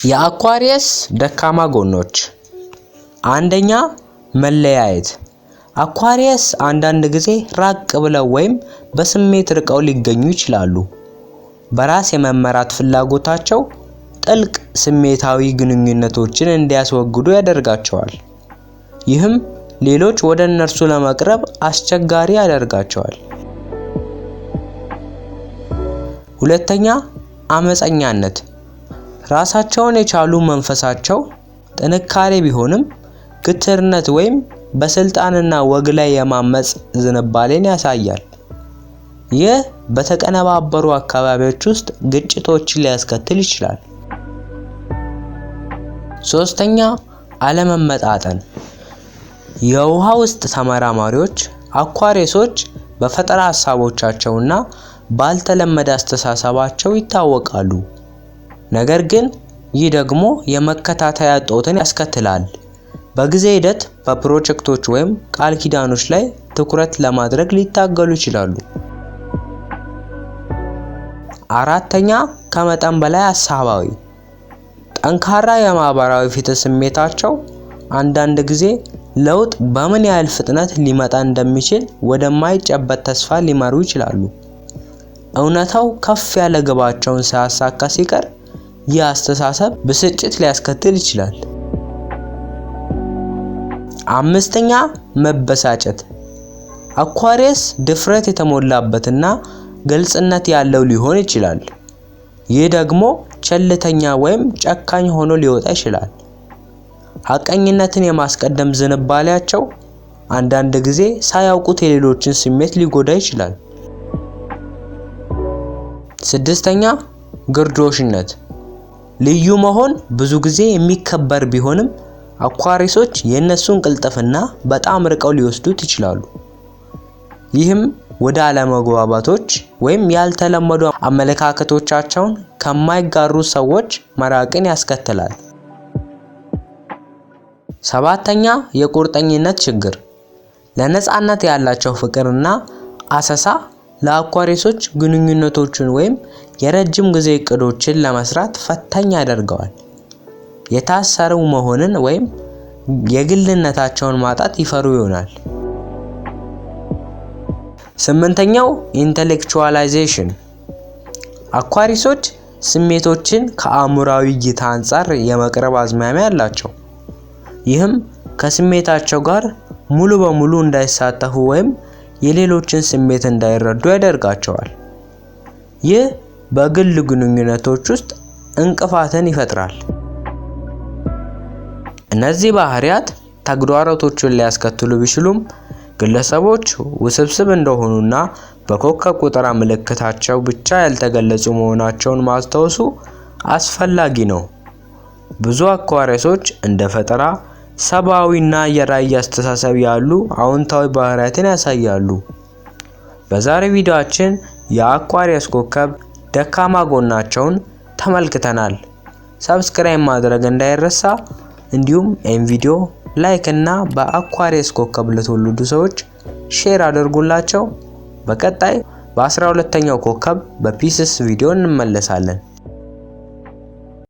የአኳሪየስ ደካማ ጎኖች። አንደኛ፣ መለያየት። አኳሪየስ አንዳንድ ጊዜ ራቅ ብለው ወይም በስሜት ርቀው ሊገኙ ይችላሉ። በራስ የመመራት ፍላጎታቸው ጥልቅ ስሜታዊ ግንኙነቶችን እንዲያስወግዱ ያደርጋቸዋል። ይህም ሌሎች ወደ እነርሱ ለመቅረብ አስቸጋሪ ያደርጋቸዋል። ሁለተኛ፣ አመፀኛነት። ራሳቸውን የቻሉ መንፈሳቸው ጥንካሬ ቢሆንም ግትርነት ወይም በስልጣንና ወግ ላይ የማመጽ ዝንባሌን ያሳያል። ይህ በተቀነባበሩ አካባቢዎች ውስጥ ግጭቶችን ሊያስከትል ይችላል። ሶስተኛ፣ አለመመጣጠን። የውሃ ውስጥ ተመራማሪዎች አኳሪየሶች በፈጠራ ሐሳቦቻቸውና ባልተለመደ አስተሳሰባቸው ይታወቃሉ። ነገር ግን ይህ ደግሞ የመከታተያ እጦትን ያስከትላል። በጊዜ ሂደት በፕሮጀክቶች ወይም ቃል ኪዳኖች ላይ ትኩረት ለማድረግ ሊታገሉ ይችላሉ። አራተኛ፣ ከመጠን በላይ ሐሳባዊ። ጠንካራ የማህበራዊ ፍትህ ስሜታቸው አንዳንድ ጊዜ ለውጥ በምን ያህል ፍጥነት ሊመጣ እንደሚችል ወደማይጨበጥ ተስፋ ሊመሩ ይችላሉ። እውነታው ከፍ ያለ ግባቸውን ሳያሳካ ሲቀር ይህ አስተሳሰብ ብስጭት ሊያስከትል ይችላል። አምስተኛ፣ መበሳጨት። አኳሪየስ ድፍረት የተሞላበትና ግልጽነት ያለው ሊሆን ይችላል። ይህ ደግሞ ቸልተኛ ወይም ጨካኝ ሆኖ ሊወጣ ይችላል። ሐቀኝነትን የማስቀደም ዝንባሌያቸው አንዳንድ ጊዜ ሳያውቁት የሌሎችን ስሜት ሊጎዳ ይችላል። ስድስተኛ፣ ግርዶሽነት። ልዩ መሆን ብዙ ጊዜ የሚከበር ቢሆንም አኳሪየሶች የእነሱን ቅልጥፍና በጣም ርቀው ሊወስዱት ይችላሉ። ይህም ወደ አለመግባባቶች ወይም ያልተለመዱ አመለካከቶቻቸውን ከማይጋሩ ሰዎች መራቅን ያስከትላል። ሰባተኛ፣ የቁርጠኝነት ችግር። ለነጻነት ያላቸው ፍቅርና አሰሳ ለአኳሪየሶች ግንኙነቶችን ወይም የረጅም ጊዜ እቅዶችን ለመስራት ፈታኝ ያደርገዋል። የታሰሩ መሆንን ወይም የግልነታቸውን ማጣት ይፈሩ ይሆናል። ስምንተኛው፣ ኢንተሌክቹዋላይዜሽን። አኳሪየሶች ስሜቶችን ከአእምሯዊ እይታ አንጻር የመቅረብ አዝማሚያ አላቸው። ይህም ከስሜታቸው ጋር ሙሉ በሙሉ እንዳይሳተፉ ወይም የሌሎችን ስሜት እንዳይረዱ ያደርጋቸዋል። ይህ በግል ግንኙነቶች ውስጥ እንቅፋትን ይፈጥራል። እነዚህ ባህሪያት ተግዳሮቶችን ሊያስከትሉ ቢችሉም ግለሰቦች ውስብስብ እንደሆኑና በኮከብ ቁጠራ ምልክታቸው ብቻ ያልተገለጹ መሆናቸውን ማስታወሱ አስፈላጊ ነው። ብዙ አኳሪየሶች እንደ ፈጠራ፣ ሰብአዊና የራዕይ አስተሳሰብ ያሉ አዎንታዊ ባህሪያትን ያሳያሉ። በዛሬው ቪዲዮአችን የአኳሪየስ ኮከብ ደካማ ጎናቸውን ተመልክተናል። ሰብስክራይብ ማድረግ እንዳይረሳ፣ እንዲሁም ይህን ቪዲዮ ላይክ እና በአኳሪየስ ኮከብ ለተወለዱ ሰዎች ሼር አድርጉላቸው። በቀጣይ በ12ኛው ኮከብ በፒስስ ቪዲዮ እንመለሳለን።